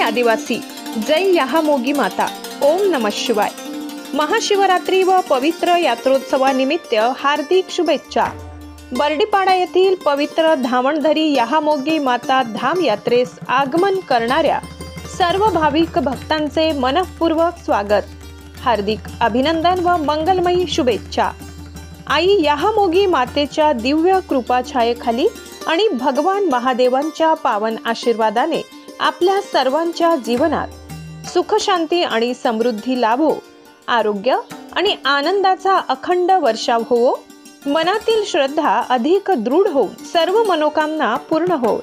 आदिवासी, जय याहामोगी माता, ओम नमः शिवाय। महाशिवरात्री व पवित्र यात्रोत्सवानिमित्त हार्दिक शुभेच्छा। बर्डीपाडा येथील पवित्र धामणधरी याहामोगी माता धाम यात्रेस आगमन करणाऱ्या सर्व भाविक भक्तांचे मनःपूर्वक स्वागत, हार्दिक अभिनंदन व मंगलमयी शुभेच्छा। आई याहामोगी मातेच्या दिव्य कृपाछायेखाली आणि भगवान महादेवांच्या पावन आशीर्वादाने आपल्या सर्वांच्या जीवनात सुख, शांती आणि समृद्धी लाभो, आरोग्य आणि आनंदाचा अखंड वर्षाव होवो, मनातील श्रद्धा अधिक दृढ होऊन सर्व मनोकामना पूर्ण होवो,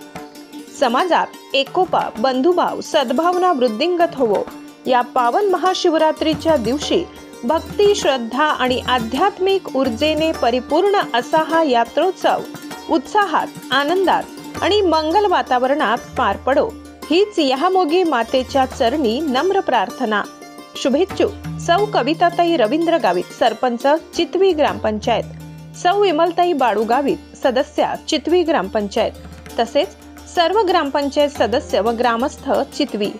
समाजात एकोपा, बंधुभाव, सद्भावना वृद्धिंगत होवो। या पावन महाशिवरात्रीच्या दिवशी भक्ती, श्रद्धा आणि आध्यात्मिक ऊर्जेने परिपूर्ण असा हा यात्रोत्सव उत्साहात, आनंदात आणि मंगल वातावरणात पार पडो, हीच याहामोगी मातेच्या चरणी नम्र प्रार्थना। शुभेच्छुक सौ कविताताई रवींद्र गावित, सरपंच चितवी ग्रामपंचायत, सौ विमलताई बाळू गावित, सदस्या चितवी ग्रामपंचायत, तसेच सर्व ग्रामपंचायत सदस्य व ग्रामस्थ चितवी।